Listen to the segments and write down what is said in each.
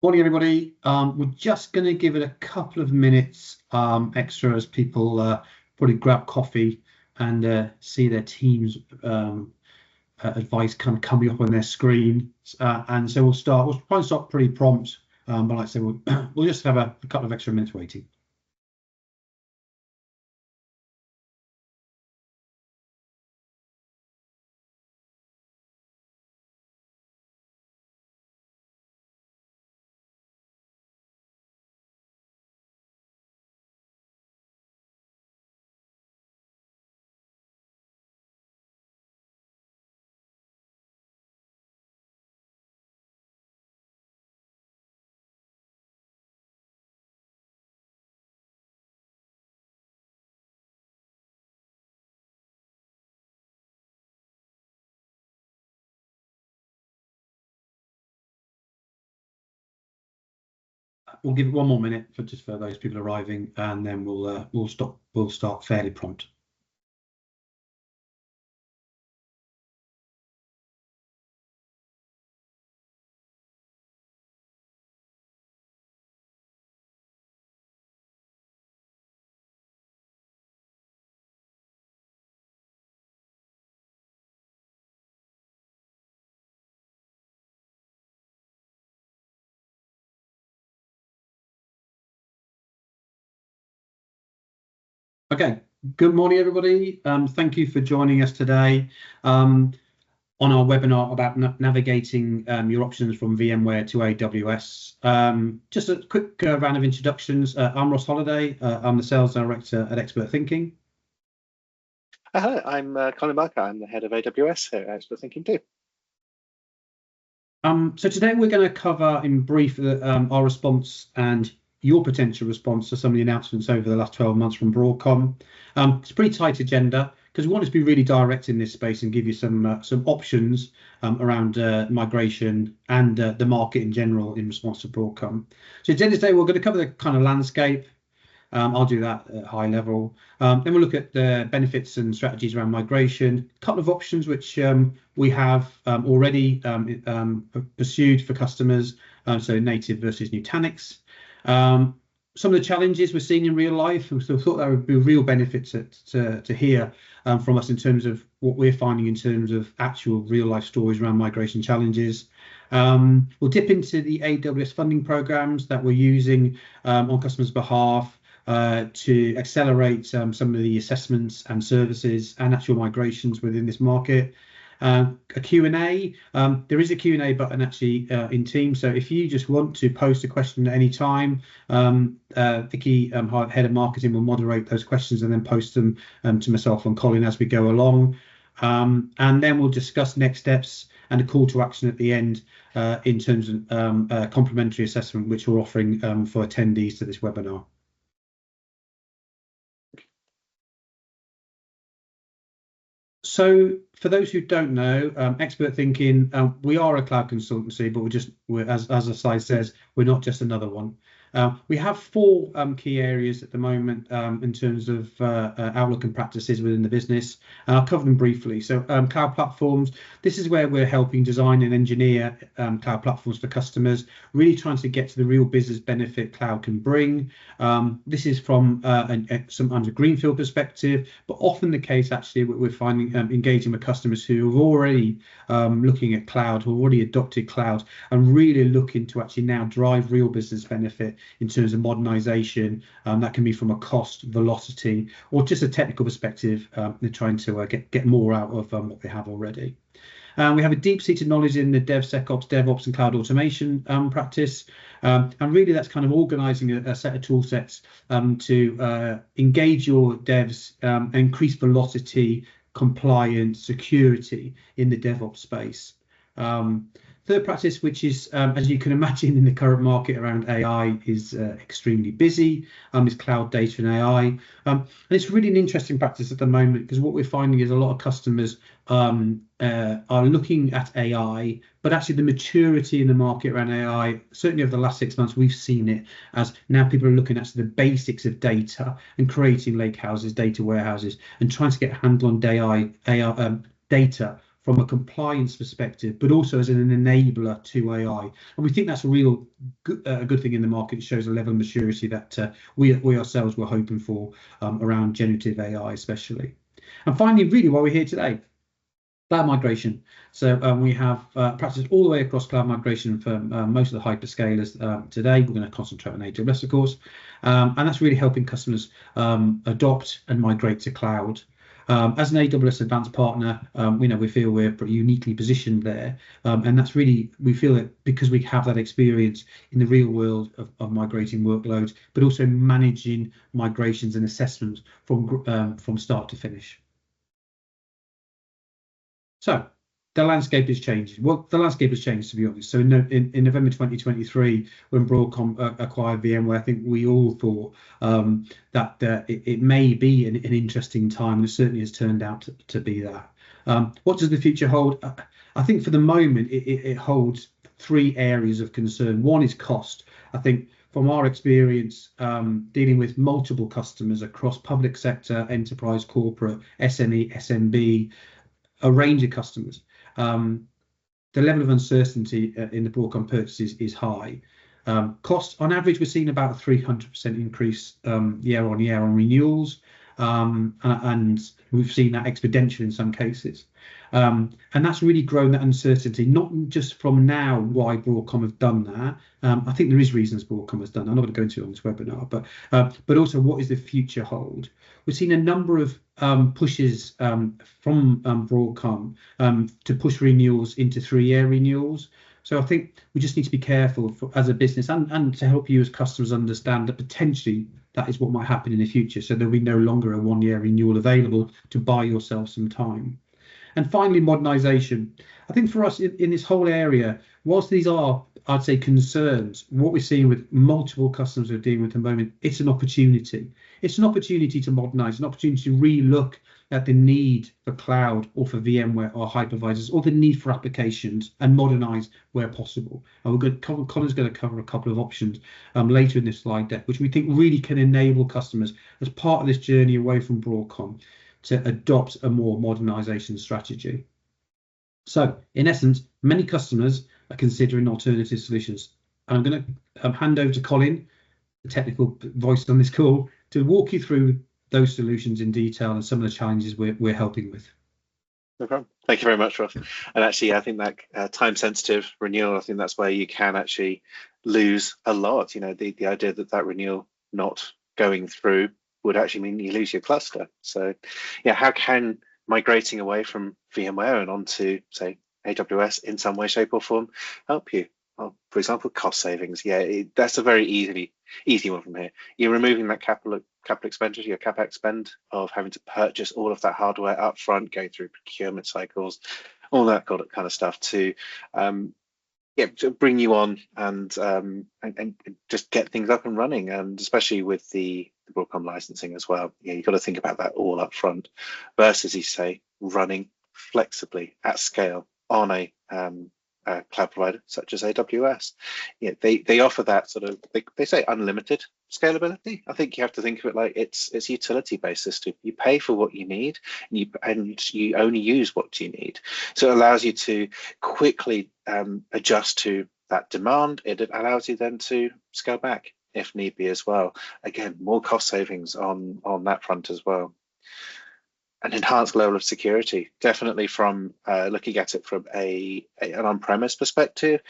Morning, everybody. We're just going to give it a couple of minutes extra as people probably grab coffee and see their team's advice kind of coming up on their screen. And so we'll start. We'll try and start pretty prompt, but like I said, we'll just have a couple of extra minutes waiting. We'll give it one more minute for those people arriving, and then we'll stop. We'll start fairly prompt. Okay. Good morning, everybody. Thank you for joining us today. On our webinar about navigating your options from VMware to AWS. Just a quick round of introductions. I'm Ross Holliday. I'm the Sales Director at Expert Thinking. Hello, I'm Colin Barker. I'm the head of AWS here at Expert Thinking too. So today we're going to cover in brief our response and your potential response to some of the announcements over the last 12 months from Broadcom. It's a pretty tight agenda because we want to be really direct in this space and give you some options around migration and the market in general in response to Broadcom. So at the end of the day, we're going to cover the kind of landscape. I'll do that at high level. Then we'll look at the benefits and strategies around migration, a couple of options which we have already pursued for customers, so native versus Nutanix. Some of the challenges we're seeing in real life, and so I thought that would be a real benefit to hear from us in terms of what we're finding in terms of actual real life stories around migration challenges. We'll dip into the AWS funding programs that we're using on customers' behalf to accelerate some of the assessments and services and actual migrations within this market. A Q&A. There is a Q&A button actually in Teams, so if you just want to post a question at any time, Vicky, head of marketing, will moderate those questions and then post them to myself and Colin as we go along. And then we'll discuss next steps and a call to action at the end in terms of complimentary assessment, which we're offering for attendees to this webinar. So for those who don't know, Expert Thinking, we are a cloud consultancy, but as the slide says, we're not just another one. We have four key areas at the moment in terms of outlook and practices within the business, and I'll cover them briefly. So cloud platforms, this is where we're helping design and engineer cloud platforms for customers, really trying to get to the real business benefit cloud can bring. This is from sometimes a greenfield perspective, but often the case actually we're finding engaging with customers who are already looking at cloud, who have already adopted cloud, and really looking to actually now drive real business benefit in terms of modernization. That can be from a cost, velocity, or just a technical perspective. They're trying to get more out of what they have already. We have a deep-seated knowledge in the DevSecOps, DevOps, and cloud automation practice. And really that's kind of organizing a set of tool sets to engage your devs, increase velocity, compliance, security in the DevOps space. Third practice, which is, as you can imagine in the current market around AI, is extremely busy, is cloud data and AI. And it's really an interesting practice at the moment because what we're finding is a lot of customers are looking at AI, but actually the maturity in the market around AI, certainly over the last 6 months, we've seen it as now people are looking at the basics of data and creating lake houses, data warehouses, and trying to get a handle on AI data from a compliance perspective, but also as an enabler to AI. And we think that's a real good thing in the market. It shows a level of maturity that we ourselves were hoping for around generative AI especially. And finally, really, why we're here today, cloud migration. So we have practices all the way across cloud migration for most of the hyperscalers today. We're going to concentrate on AWS, of course, and that's really helping customers adopt and migrate to cloud. As an AWS Advanced partner, we feel we're pretty uniquely positioned there, and that's really, we feel that because we have that experience in the real world of migrating workloads, but also managing migrations and assessments from start to finish. So the landscape is changing. Well, the landscape has changed, to be honest. So in November 2023, when Broadcom acquired VMware, I think we all thought that it may be an interesting time, and it certainly has turned out to be that. What does the future hold? I think for the moment, it holds three areas of concern. One is cost. I think from our experience dealing with multiple customers across public sector, enterprise, corporate, SME, SMB, a range of customers, the level of uncertainty in the Broadcom purchases is high. Cost, on average, we're seeing about a 300% increase year on year on renewals, and we've seen that exponential in some cases. And that's really grown that uncertainty, not just from now why Broadcom have done that. I think there is reasons Broadcom has done that. I'm not going to go into it on this webinar, but also what is the future hold. We've seen a number of pushes from Broadcom to push renewals into 3-year renewals. So I think we just need to be careful as a business and to help you as customers understand that potentially that is what might happen in the future. So there'll be no longer a 1-year renewal available to buy yourself some time. And finally, modernization. I think for us in this whole area, whilst these are, I'd say, concerns, what we're seeing with multiple customers we're dealing with at the moment, it's an opportunity. It's an opportunity to modernize, an opportunity to re-look at the need for cloud or for VMware or hypervisors, or the need for applications, and modernize where possible. And Colin's going to cover a couple of options later in this slide deck, which we think really can enable customers as part of this journey away from Broadcom to adopt a more modernization strategy. So in essence, many customers are considering alternative solutions. And I'm going to hand over to Colin, the technical voice on this call, to walk you through those solutions in detail and some of the challenges we're helping with. No problem. Thank you very much, Ross. And actually, I think that time-sensitive renewal, I think that's where you can actually lose a lot. You know, the idea that renewal not going through would actually mean you lose your cluster. So, yeah, how can migrating away from VMware and onto, say, AWS in some way, shape, or form help you? Well, for example, cost savings. Yeah, that's a very easy one from here. You're removing that capital expenditure, your CapEx spend of having to purchase all of that hardware up front, go through procurement cycles, all that kind of stuff to to bring you on and just get things up and running, and especially with the Broadcom licensing as well. Yeah, you've got to think about that all up front versus, you say, running flexibly at scale on a cloud provider such as AWS. Yeah, they offer that sort of, they say unlimited scalability. I think you have to think of it like it's a utility-based system. You pay for what you need, and you only use what you need. So it allows you to quickly adjust to that demand. It allows you then to scale back if need be as well. Again, more cost savings on that front as well. An enhanced level of security, definitely from looking at it from an on-premise perspective.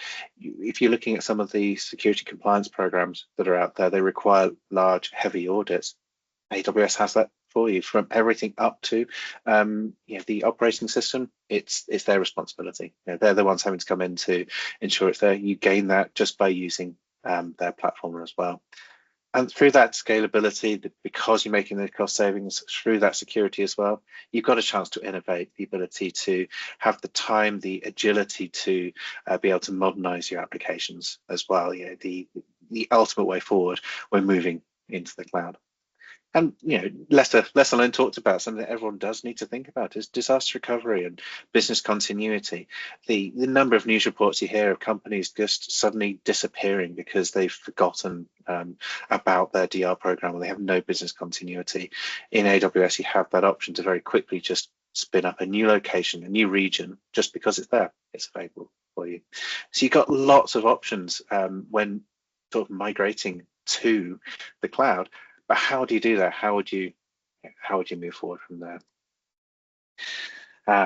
If you're looking at some of the security compliance programs that are out there, they require large, heavy audits. AWS has that for you, from everything up to the operating system. It's their responsibility. They're the ones having to come in to ensure it's there. You gain that just by using their platform as well. And through that scalability, because you're making the cost savings, through that security as well, you've got a chance to innovate, the ability to have the time, the agility to be able to modernize your applications as well. The ultimate way forward when moving into the cloud. And lesser known talked about, something that everyone does need to think about is disaster recovery and business continuity. The number of news reports you hear of companies just suddenly disappearing because they've forgotten about their DR program, or they have no business continuity. In AWS, you have that option to very quickly just spin up a new location, a new region, just because it's there, it's available for you. So you've got lots of options when sort of migrating to the cloud. But how do you do that? How would you move forward from there?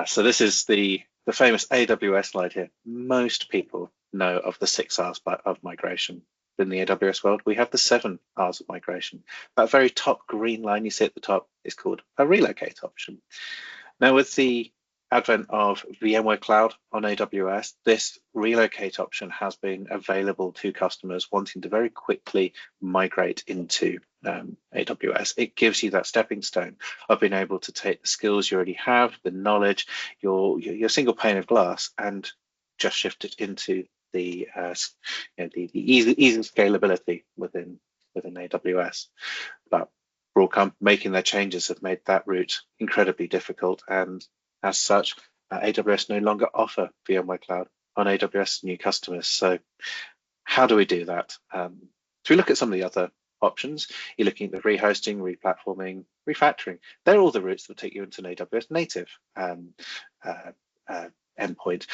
So this is the famous AWS slide here. Most people know of the 6 R's of migration. In the AWS world, we have the 7 R's of migration. That very top green line you see at the top is called a relocate option. Now, with the advent of VMware Cloud on AWS, this relocate option has been available to customers wanting to very quickly migrate into AWS. It gives you that stepping stone of being able to take the skills you already have, the knowledge, your single pane of glass, and just shift it into the easy scalability within AWS. But Broadcom making their changes have made that route incredibly difficult, and as such, AWS no longer offer VMware Cloud on AWS to new customers. So how do we do that? So we look at some of the other options. You're looking at the rehosting, replatforming, refactoring. They're all the routes that will take you into an AWS native endpoint.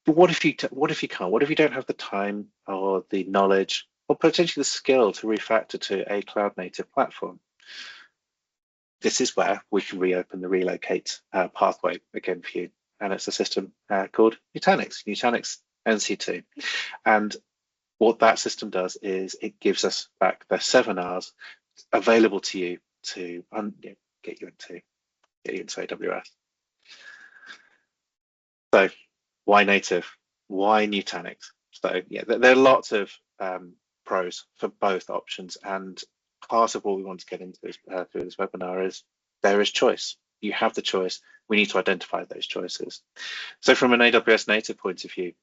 But what if you can't? What if you don't have the time or the knowledge or potentially the skill to refactor to a cloud native platform? This is where we can reopen the relocate pathway again for you. And it's a system called Nutanix NC2. And what that system does is it gives us back the 7 R's available to you to get you into AWS. So why native? Why Nutanix? So yeah, there are lots of pros for both options, and part of what we want to get into through this webinar is there is choice. You have the choice. We need to identify those choices. So from an AWS native point of view,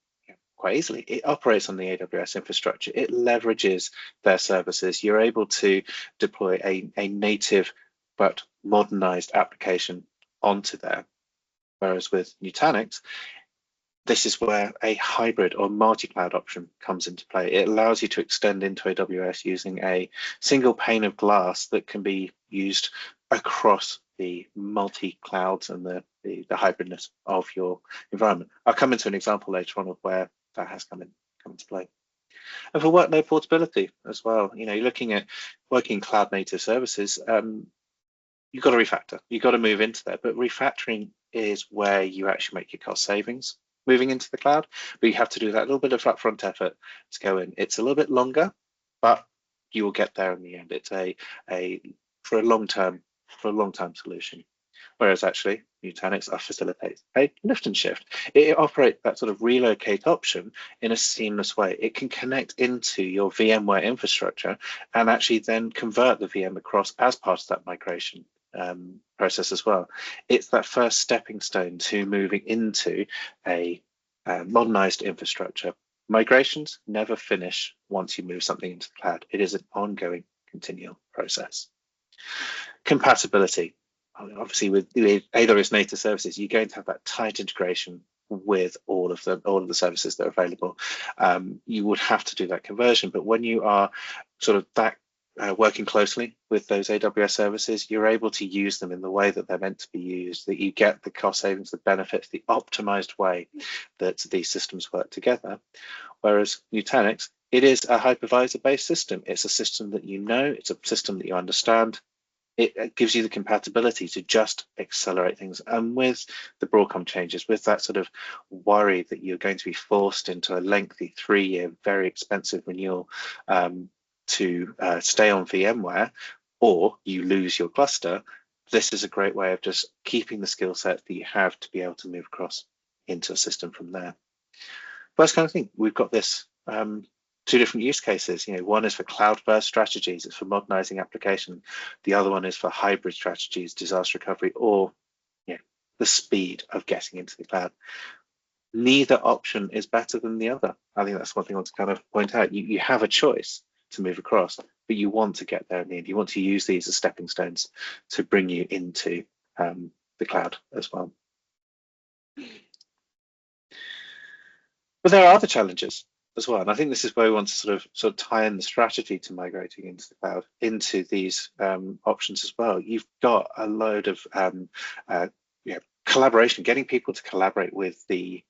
quite easily, it operates on the AWS infrastructure. It leverages their services. You're able to deploy a native but modernized application onto there. Whereas with Nutanix, this is where a hybrid or multi-cloud option comes into play. It allows you to extend into AWS using a single pane of glass that can be used across the multi-clouds and the hybridness of your environment. I'll come into an example later on of where that has come into play. And for workload portability as well, you're looking at working cloud native services. You've got to refactor. You've got to move into that. But refactoring is where you actually make your cost savings moving into the cloud, but you have to do that little bit of upfront effort to go in. It's a little bit longer, but you will get there in the end. It's for a long-term solution. Whereas actually Nutanix facilitates a lift and shift. It operates that sort of relocate option in a seamless way. It can connect into your VMware infrastructure and actually then convert the VM across as part of that migration process as well. It's that first stepping stone to moving into a modernized infrastructure. Migrations never finish once you move something into the cloud. It is an ongoing, continual process. Compatibility. Obviously, with AWS native services, you're going to have that tight integration with all of the services that are available. You would have to do that conversion, but when you are sort of that working closely with those AWS services, you're able to use them in the way that they're meant to be used, that you get the cost savings, the benefits, the optimized way that these systems work together. Whereas Nutanix, it is a hypervisor-based system. It's a system that it's a system that you understand. It gives you the compatibility to just accelerate things. And with the Broadcom changes, with that sort of worry that you're going to be forced into a lengthy 3-year, very expensive renewal to stay on VMware, or you lose your cluster, this is a great way of just keeping the skill set that you have to be able to move across into a system from there. First kind of thing, we've got this 2 different use cases. One is for cloud-first strategies, it's for modernizing application. The other one is for hybrid strategies, disaster recovery, or the speed of getting into the cloud. Neither option is better than the other. I think that's one thing I want to kind of point out. You have a choice to move across, but you want to get there in the end. You want to use these as stepping stones to bring you into the cloud as well. But there are other challenges as well, and I think this is where we want to sort of tie in the strategy to migrating into the cloud, into these options as well. You've got a load of Collaboration, getting people to collaborate with the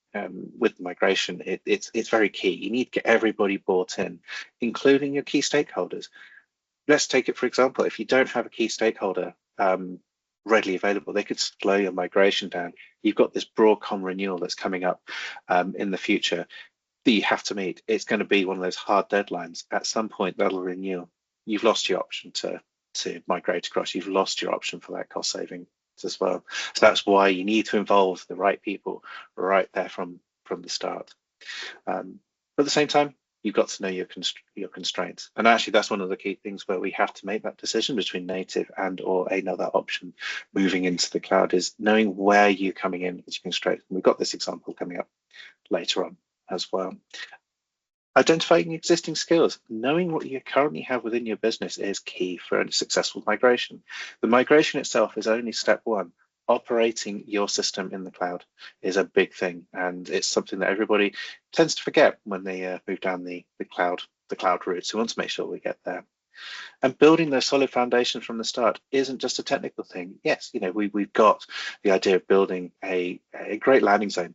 migration, it's very key. You need to get everybody bought in, including your key stakeholders. Let's take it for example, if you don't have a key stakeholder readily available, they could slow your migration down. You've got this Broadcom renewal that's coming up in the future that you have to meet. It's going to be one of those hard deadlines. At some point that'll renew. You've lost your option to migrate across. You've lost your option for that cost saving as well. So that's why you need to involve the right people right there from the start. But at the same time, you've got to know your constraints. And actually, that's one of the key things where we have to make that decision between native and or another option moving into the cloud, is knowing where you're coming in as your constraints. And we've got this example coming up later on as well. Identifying existing skills, knowing what you currently have within your business is key for a successful migration. The migration itself is only step one. Operating your system in the cloud is a big thing, and it's something that everybody tends to forget when they move down the cloud route. So we want to make sure we get there. And building those solid foundations from the start isn't just a technical thing. Yes, we've got the idea of building a great landing zone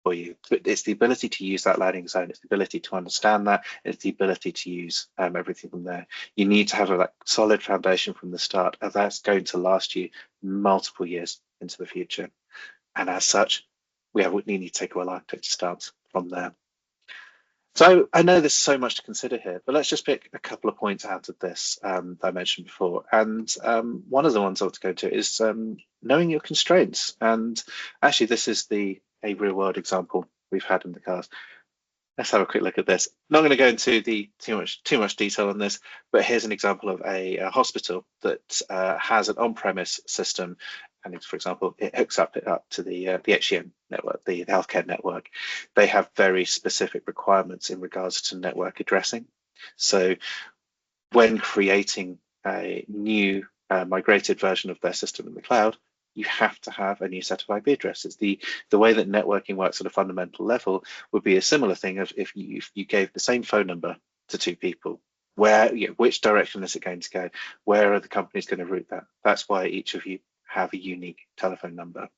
for you, but it's the ability to use that landing zone, it's the ability to understand that, it's the ability to use everything from there. You need to have that solid foundation from the start, and that's going to last you multiple years into the future. And as such, we need to take a well-architected stance from there. So I know there's so much to consider here, but let's just pick a couple of points out of this that I mentioned before. And one of the ones I want to go to is knowing your constraints. And actually, this is a real world example we've had in the cars. Let's have a quick look at this. I'm not going to go into too much detail on this, but here's an example of a hospital that has an on-premise system, and for example, it hooks up to the HCM network, the healthcare network. They have very specific requirements in regards to network addressing. So when creating a new migrated version of their system in the cloud, you have to have a new set of IP addresses. The way that networking works at a fundamental level would be a similar thing of if you gave the same phone number to two people, which direction is it going to go? Where are the companies going to route that? That's why each of you have a unique telephone number.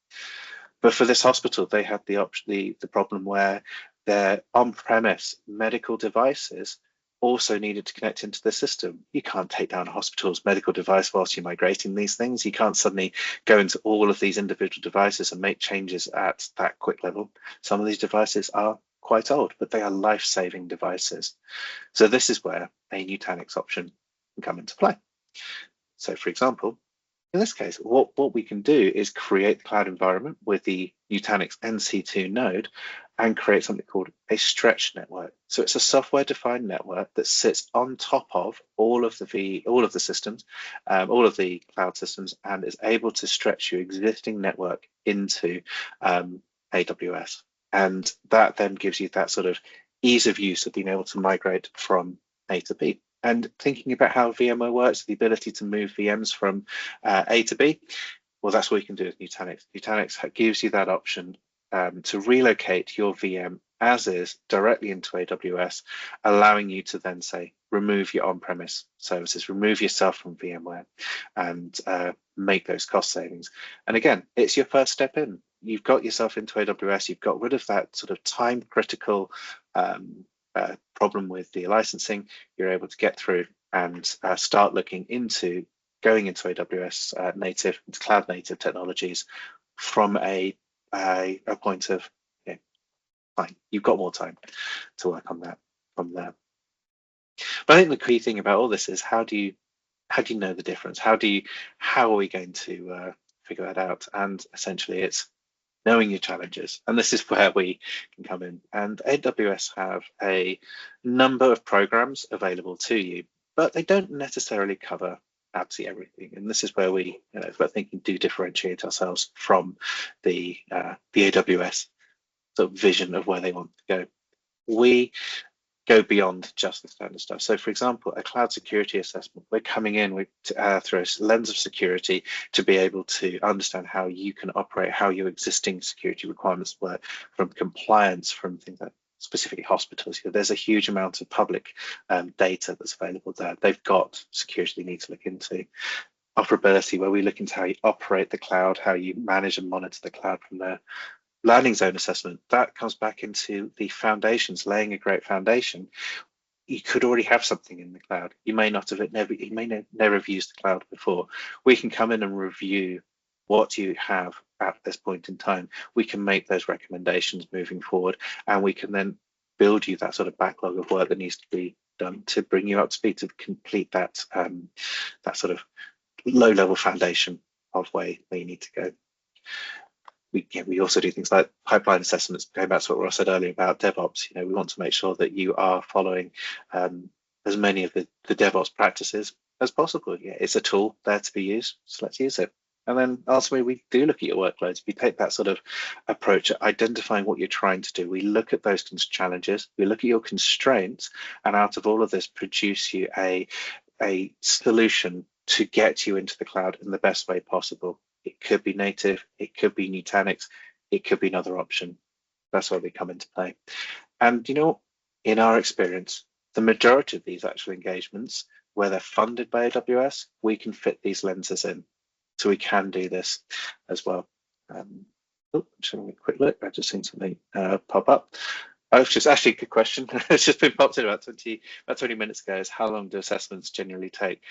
But for this hospital, they had the problem where their on-premise medical devices also needed to connect into the system. You can't take down a hospital's medical device whilst you're migrating these things. You can't suddenly go into all of these individual devices and make changes at that quick level. Some of these devices are quite old, but they are life-saving devices. So this is where a Nutanix option can come into play. So for example, in this case, what we can do is create the cloud environment with the Nutanix NC2 node and create something called a stretch network. So it's a software-defined network that sits on top of all of the systems, all of the cloud systems, and is able to stretch your existing network into AWS. And that then gives you that sort of ease of use of being able to migrate from A to B. And thinking about how VMware works, the ability to move VMs from A to B, well, that's what you can do with Nutanix. Nutanix gives you that option to relocate your VM as is directly into AWS, allowing you to then say, remove your on-premise services, remove yourself from VMware, and make those cost savings. And again, it's your first step in. You've got yourself into AWS, you've got rid of that sort of time-critical problem with the licensing. You're able to get through and start looking into going into AWS native, into cloud native technologies from a point of fine. You've got more time to work on that from there. But I think the key thing about all this is how do you know the difference? How are we going to figure that out? And essentially, it's knowing your challenges, and this is where we can come in. And AWS have a number of programs available to you, but they don't necessarily cover absolutely everything. And this is where we, I think, do differentiate ourselves from the AWS sort of vision of where they want to go. We go beyond just the standard stuff. So for example, a cloud security assessment, we're coming in through a lens of security to be able to understand how you can operate, how your existing security requirements work, from compliance, from things like specifically hospitals. There's a huge amount of public data that's available there. They've got security they need to look into. operability, where we look into how you operate the cloud, how you manage and monitor the cloud from there. Landing zone assessment, that comes back into the foundations, laying a great foundation. You could already have something in the cloud. You may not have never have used the cloud before. We can come in and review what you have at this point in time. We can make those recommendations moving forward, and we can then build you that sort of backlog of work that needs to be done to bring you up to speed to complete that that sort of low-level foundation of where you need to go. We also do things like pipeline assessments, going back to what Ross said earlier about DevOps. We want to make sure that you are following as many of the DevOps practices as possible. It's a tool there to be used, so let's use it. And then ultimately, we do look at your workloads. We take that sort of approach at identifying what you're trying to do. We look at those challenges, we look at your constraints, and out of all of this, produce you a solution to get you into the cloud in the best way possible. It could be native, it could be Nutanix, it could be another option. That's where we come into play. And in our experience, the majority of these actual engagements, where they're funded by AWS, we can fit these lenses in. So we can do this as well. Just having a quick look. I've just seen something pop up. It's just actually a good question. It's just been popped in about 20 minutes ago. Is how long do assessments generally take?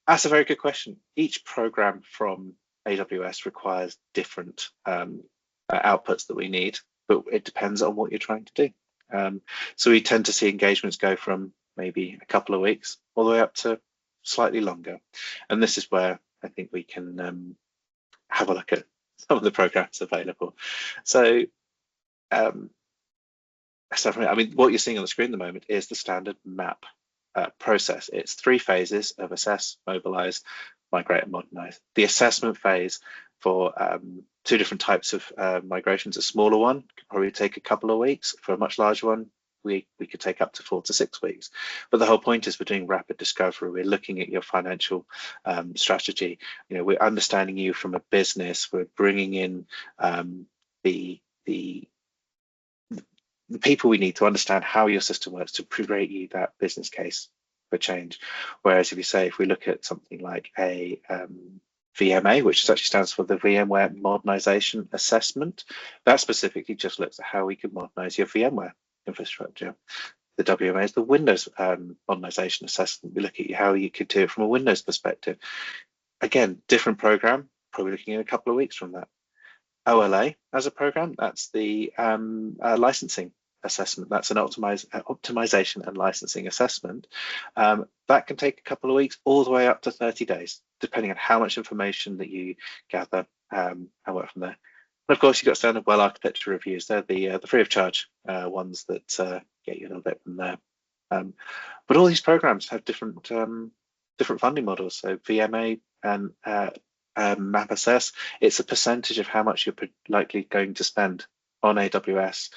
That's a very good question. Each program from AWS requires different outputs that we need, but it depends on what you're trying to do. So we tend to see engagements go from maybe a couple of weeks all the way up to slightly longer. And this is where I think we can have a look at some of the programs available. So, I mean, what you're seeing on the screen at the moment is the standard MAP process. It's 3 phases of assess, mobilize, migrate, and modernize. The assessment phase for 2 different types of migrations, a smaller one could probably take a couple of weeks. For a much larger one, we could take up to 4 to 6 weeks. But the whole point is we're doing rapid discovery. We're looking at your financial strategy. We're understanding you from a business. We're bringing in the people we need to understand how your system works to create you that business case for change. Whereas if we look at something like a VMA, which actually stands for the VMware Modernization Assessment, that specifically just looks at how we can modernize your VMware infrastructure. The WMA is the Windows Modernization Assessment. We look at how you could do it from a Windows perspective. Again, different program, probably looking at a couple of weeks from that. OLA as a program, that's the licensing assessment. That's an optimization and licensing assessment. That can take a couple of weeks all the way up to 30 days, depending on how much information that you gather and work from there. And of course, you've got standard well architecture reviews. They're the free of charge ones that get you a little bit from there. But all these programs have different funding models. So VMA and MAP assess, it's a percentage of how much you're likely going to spend on AWS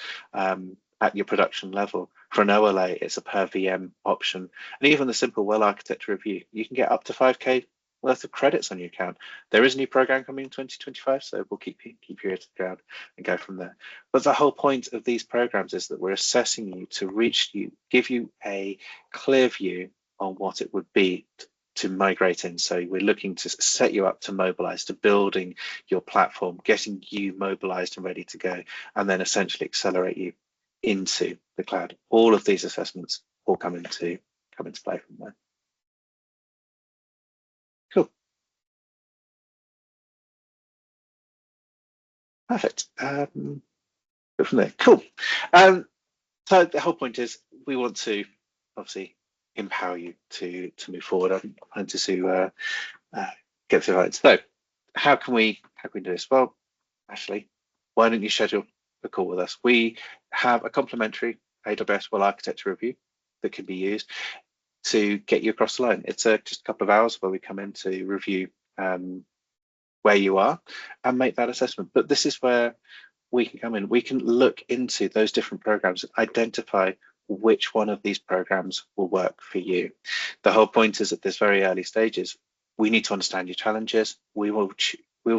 at your production level. For an OLA, it's a per VM option. And even the simple well architecture review, you can get up to 5K worth of credits on your account. There is a new program coming in 2025, so we'll keep your ear to the ground and go from there. But the whole point of these programs is that we're assessing you to give you a clear view on what it would be to migrate in. So we're looking to set you up to mobilize, to building your platform, getting you mobilized and ready to go, and then essentially accelerate you into the cloud. All of these assessments all come into play from there. Cool. Perfect. Go from there. Cool. So the whole point is we want to obviously empower you to move forward. I'm trying to get through it. So how can we do this? Well, actually, why don't you schedule a call with us? We have a complimentary AWS well architecture review that can be used to get you across the line. It's just a couple of hours where we come in to review where you are and make that assessment. But this is where we can come in. We can look into those different programs and identify which one of these programs will work for you. The whole point is at this very early stages, we need to understand your challenges. We'll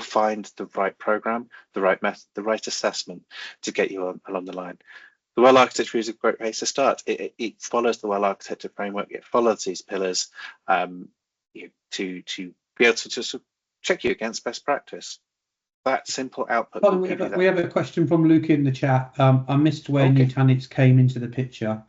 find the right program, the right method, the right assessment to get you along the line. The well architecture is a great place to start. It follows the well architecture framework. It follows these pillars to be able to just check you against best practice. That simple output Colin, will give you that. we have a question from Luke in the chat. I missed where Okay. Nutanix came into the picture.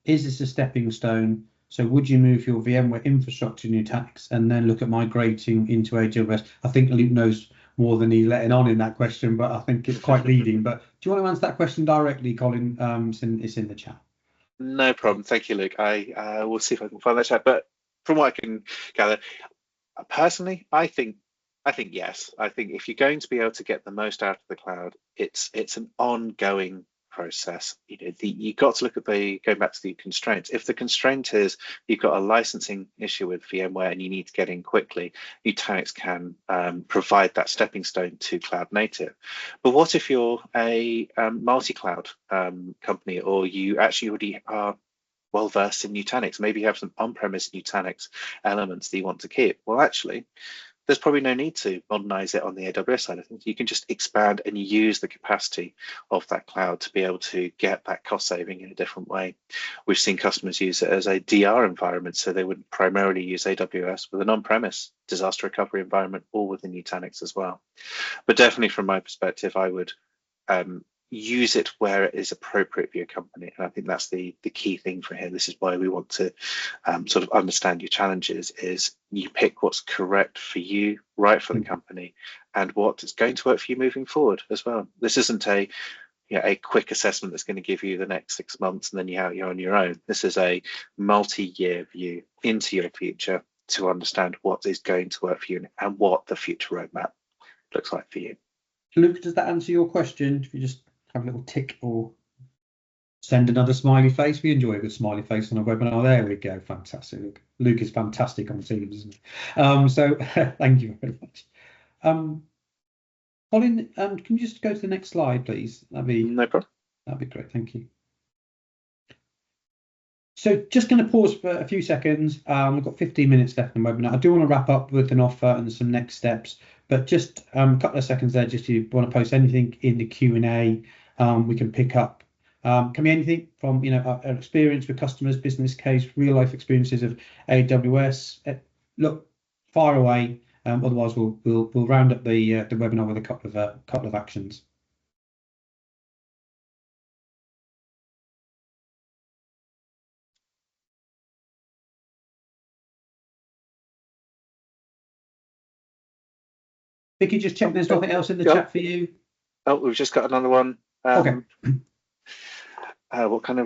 Is this a stepping stone? So would you move your VMware infrastructure to Nutanix and then look at migrating into AWS? I think Luke knows more than he's letting on in that question, but I think it's quite leading. But do you want to answer that question directly, Colin? It's in the chat. No problem. Thank you, Luke. I will see if I can find that chat. But from what I can gather, personally, I think yes. I think if you're going to be able to get the most out of the cloud, it's an ongoing process. You've got to look at going back to the constraints. If the constraint is you've got a licensing issue with VMware and you need to get in quickly, Nutanix can provide that stepping stone to cloud native. But what if you're a multi-cloud company, or you actually already are well versed in Nutanix? Maybe you have some on-premise Nutanix elements that you want to keep. Well, actually, there's probably no need to modernize it on the AWS side of things. You can just expand and use the capacity of that cloud to be able to get that cost saving in a different way. We've seen customers use it as a DR environment, so they would primarily use AWS with an on-premise disaster recovery environment, or within Nutanix as well. But definitely from my perspective, I would use it where it is appropriate for your company. And I think that's the key thing for here. This is why we want to sort of understand your challenges, is you pick what's correct for you, right for the company, and what is going to work for you moving forward as well. This isn't a quick assessment that's going to give you the next 6 months and then you're on your own. This is a multi-year view into your future to understand what is going to work for you and what the future roadmap looks like for you. Luke, does that answer your question? If you just have a little tick or send another smiley face. We enjoy a good smiley face on a webinar. There we go. Fantastic. Luke is fantastic on Teams, isn't he? So thank you very much. Colin, can you just go to the next slide, please? No problem. That'd be great. Thank you. So just going to pause for a few seconds. We've got 15 minutes left in the webinar. I do want to wrap up with an offer and some next steps, but just a couple of seconds there. Just if you want to post anything in the Q&A, we can pick up. Can be anything from our experience with customers, business case, real life experiences of AWS. Look, fire away. Otherwise, we'll round up the webinar with a couple of actions. Vicky, just check there's nothing else in the chat for you. Oh, we've just got another one. Okay. What kind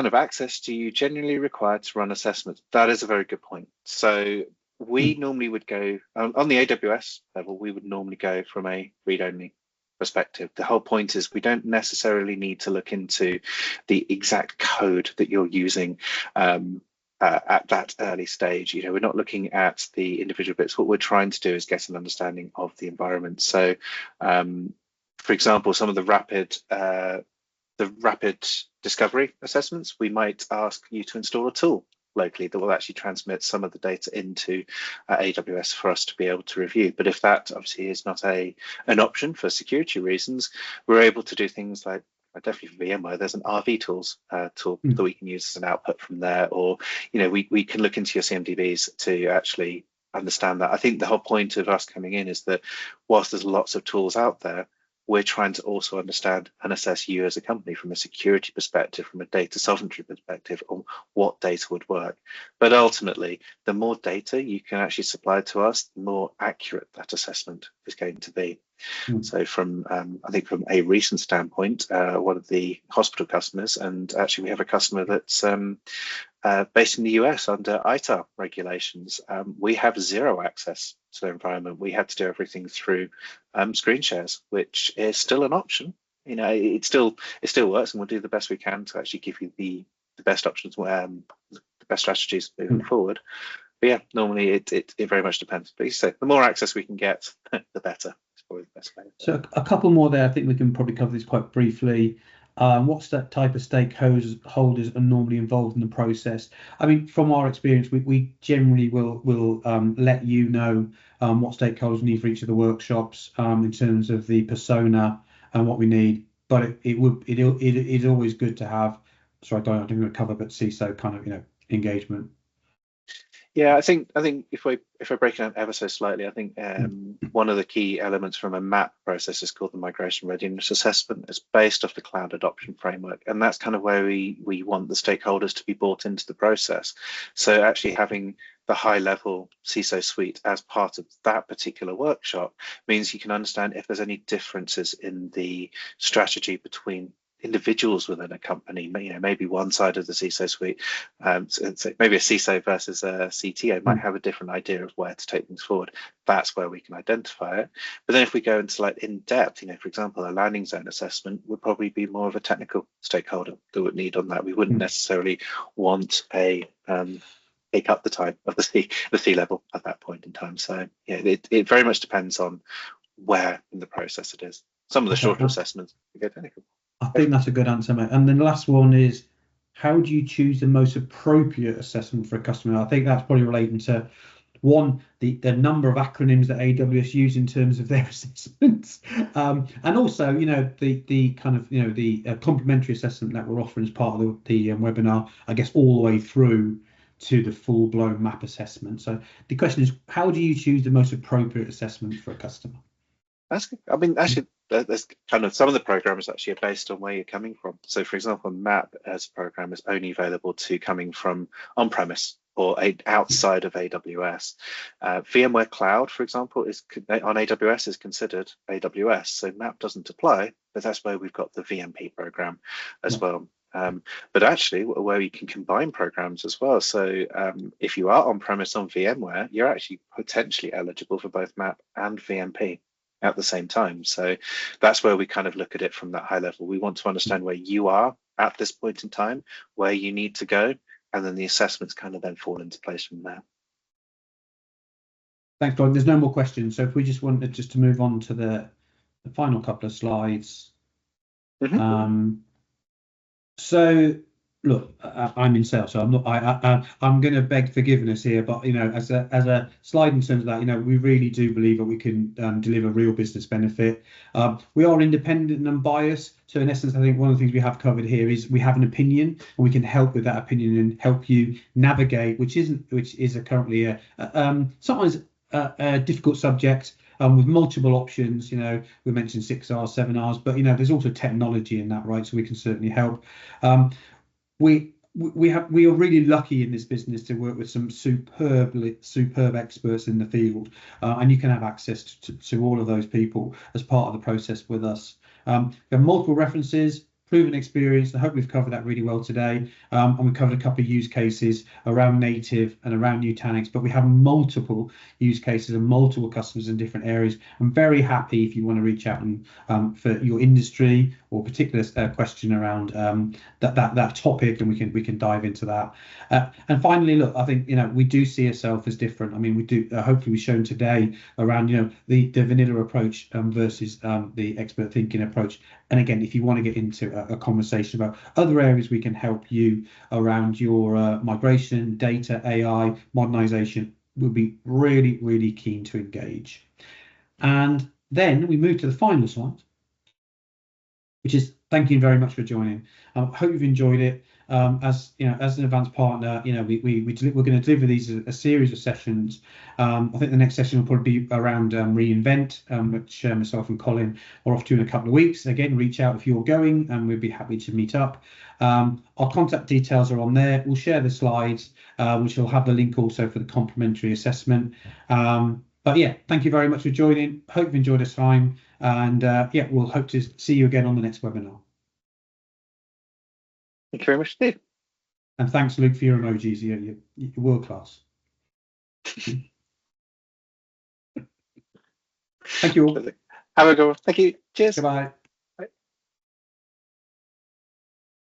of access do you genuinely require to run assessments? That is a very good point. So we normally would go on the AWS level. We would normally go from a read-only perspective. The whole point is we don't necessarily need to look into the exact code that you're using at that early stage. We're not looking at the individual bits. What we're trying to do is get an understanding of the environment. So, for example, some of the rapid discovery assessments, we might ask you to install a tool locally that will actually transmit some of the data into AWS for us to be able to review. But if that obviously is not an option for security reasons, we're able to do things like, definitely for VMware, there's an RV tools tool that we can use as an output from there, or we can look into your CMDBs to actually understand that. I think the whole point of us coming in is that whilst there's lots of tools out there, we're trying to also understand and assess you as a company from a security perspective, from a data sovereignty perspective, on what data would work. But ultimately, the more data you can actually supply to us, the more accurate that assessment is going to be. So from I think from a recent standpoint, one of the hospital customers, and actually we have a customer that's based in the US under ITAR regulations, we have zero access to their environment. We had to do everything through screen shares, which is still an option. It still works, and we'll do the best we can to actually give you the best options, the best strategies moving forward. But yeah, normally it very much depends. But you say the more access we can get, the better. It's probably the best way. So a couple more there. I think we can probably cover this quite briefly. What's that type of stakeholders are normally involved in the process? I mean, from our experience, we generally will let you know what stakeholders we need for each of the workshops in terms of the persona and what we need. But it is always good to have. Sorry, I didn't cover, but CISO kind of engagement. Yeah, I think if we break it down ever so slightly, I think one of the key elements from a MAP process is called the migration readiness assessment. It's based off the cloud adoption framework, and that's kind of where we want the stakeholders to be brought into the process. So actually having the high level CISO suite as part of that particular workshop means you can understand if there's any differences in the strategy between individuals within a company. Maybe one side of the CISO suite, so maybe a CISO versus a CTO might have a different idea of where to take things forward. That's where we can identify it. But then if we go into like in depth, for example, a landing zone assessment would probably be more of a technical stakeholder that would need on that. We wouldn't necessarily want a take up the time of the C level at that point in time. So yeah, it very much depends on where in the process it is. Some of the shorter assessments we go technical. I think that's a good answer, mate. And then the last one is, how do you choose the most appropriate assessment for a customer? I think that's probably relating to one, the number of acronyms that AWS use in terms of their assessments, and also, the kind of, the complementary assessment that we're offering as part of the webinar, I guess, all the way through to the full-blown MAP assessment. So the question is, how do you choose the most appropriate assessment for a customer? That's good. I mean, actually, there's kind of some of the programs actually are based on where you're coming from. So, for example, MAP as a program is only available to coming from on-premise or outside of AWS. VMware Cloud, for example, is on AWS is considered AWS, so MAP doesn't apply. But that's where we've got the VMP program as well. But actually, where you can combine programs as well. So if you are on-premise on VMware, you're actually potentially eligible for both MAP and VMP at the same time. So that's where we kind of look at it from that high level. We want to understand where you are at this point in time, where you need to go, and then the assessments kind of then fall into place from there. Thanks, Gordon. There's no more questions. So if we just wanted to move on to the final couple of slides. So look, I'm in sales, so I'm not. I'm going to beg forgiveness here, but as a slide in terms of that, we really do believe that we can deliver real business benefit. We are independent and unbiased, so in essence, I think one of the things we have covered here is we have an opinion, and we can help with that opinion and help you navigate, which is currently sometimes a difficult subject. With multiple options, we mentioned 6 R's, 7 R's, but there's also technology in that, right? So we can certainly help. We are really lucky in this business to work with some superb experts in the field, and you can have access to all of those people as part of the process with us. We have multiple references, proven experience. I hope we've covered that really well today, and we covered a couple of use cases around native and around Nutanix, but we have multiple use cases and multiple customers in different areas. I'm very happy if you want to reach out and for your industry or particular question around that topic, and we can dive into that. And finally, look, I think we do see ourselves as different. I mean, we do. Hopefully, we've shown today around the vanilla approach versus the expert thinking approach. And again, if you want to get into a conversation about other areas we can help you around your migration, data, AI, modernization, we'll be really, really keen to engage. And then we move to the final slide, which is thank you very much for joining. I hope you've enjoyed it. As an advanced partner, we're going to deliver these as a series of sessions. I think the next session will probably be around reInvent, which myself and Colin are off to in a couple of weeks. Again, reach out if you're going, and we'd be happy to meet up. Our contact details are on there. We'll share the slides, which will have the link also for the complimentary assessment. But yeah, thank you very much for joining. Hope you've enjoyed this time, and we'll hope to see you again on the next webinar. Thank you very much, Steve. And thanks, Luke, for your emojis. You're world class. Thank you all. Have a good one. Thank you. Cheers. Goodbye.